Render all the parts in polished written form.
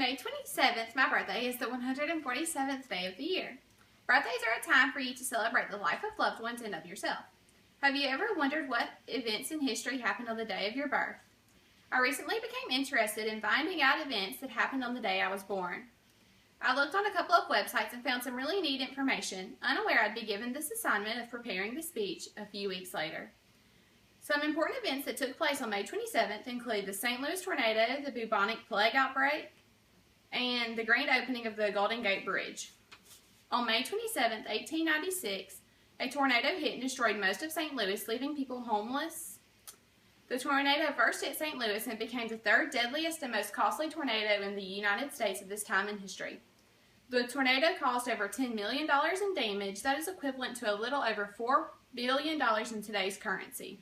May 27th, my birthday, is the 147th day of the year. Birthdays are a time for you to celebrate the life of loved ones and of yourself. Have you ever wondered what events in history happened on the day of your birth? I recently became interested in finding out events that happened on the day I was born. I looked on a couple of websites and found some really neat information, unaware I'd be given this assignment of preparing the speech a few weeks later. Some important events that took place on May 27th include the St. Louis tornado, the bubonic plague outbreak, and the grand opening of the Golden Gate Bridge. On May 27, 1896, a tornado hit and destroyed most of St. Louis, leaving people homeless. The tornado first hit St. Louis and became the third deadliest and most costly tornado in the United States at this time in history. The tornado caused over $10 million in damage. That is equivalent to a little over $4 billion in today's currency.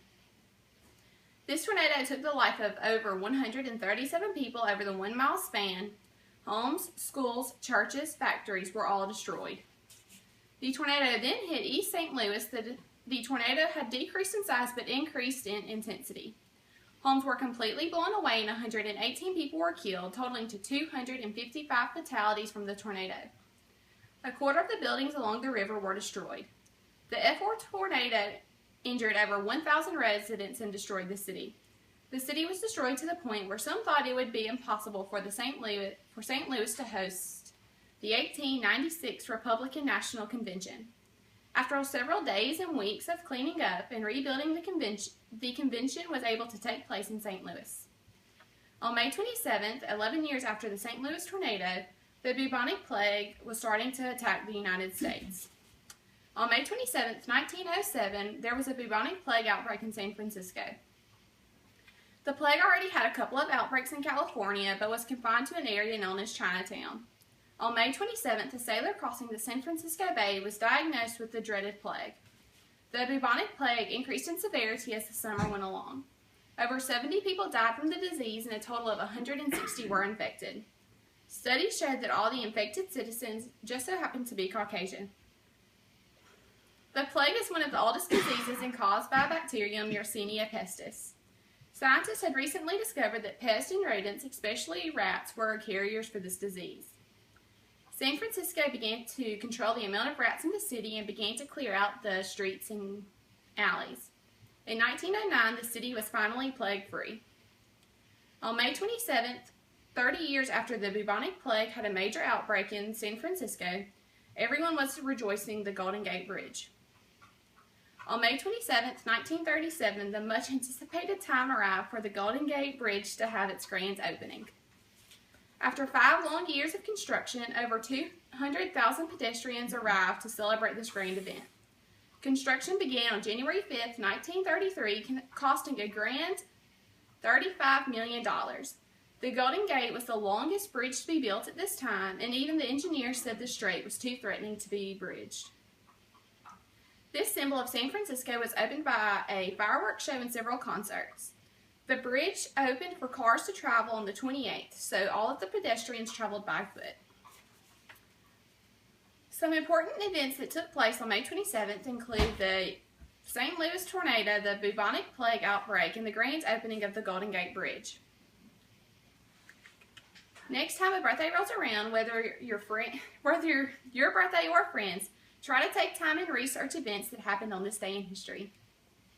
This tornado took the life of over 137 people over the 1 mile span. Homes, schools, churches, factories were all destroyed. The tornado then hit East St. Louis. The tornado had decreased in size but increased in intensity. Homes were completely blown away and 118 people were killed, totaling to 255 fatalities from the tornado. A quarter of the buildings along the river were destroyed. The F4 tornado injured over 1,000 residents and destroyed the city. The city was destroyed to the point where some thought it would be impossible for St. Louis to host the 1896 Republican National Convention. After several days and weeks of cleaning up and rebuilding the convention was able to take place in St. Louis. On May 27th, 11 years after the St. Louis tornado, the bubonic plague was starting to attack the United States. On May 27th, 1907, there was a bubonic plague outbreak in San Francisco. The plague already had a couple of outbreaks in California, but was confined to an area known as Chinatown. On May 27th, a sailor crossing the San Francisco Bay was diagnosed with the dreaded plague. The bubonic plague increased in severity as the summer went along. Over 70 people died from the disease and a total of 160 were infected. Studies showed that all the infected citizens just so happened to be Caucasian. The plague is one of the oldest diseases and caused by bacterium Yersinia pestis. Scientists had recently discovered that pests and rodents, especially rats, were carriers for this disease. San Francisco began to control the amount of rats in the city and began to clear out the streets and alleys. In 1909, the city was finally plague-free. On May 27th, 30 years after the bubonic plague had a major outbreak in San Francisco, everyone was rejoicing the Golden Gate Bridge. On May 27, 1937, the much-anticipated time arrived for the Golden Gate Bridge to have its grand opening. After 5 long years of construction, over 200,000 pedestrians arrived to celebrate this grand event. Construction began on January 5, 1933, costing a grand $35 million. The Golden Gate was the longest bridge to be built at this time, and even the engineers said the strait was too threatening to be bridged. This symbol of San Francisco was opened by a fireworks show and several concerts. The bridge opened for cars to travel on the 28th, so all of the pedestrians traveled by foot. Some important events that took place on May 27th include the St. Louis tornado, the bubonic plague outbreak, and the grand opening of the Golden Gate Bridge. Next time a birthday rolls around, whether your birthday or friends, try to take time and research events that happened on this day in history.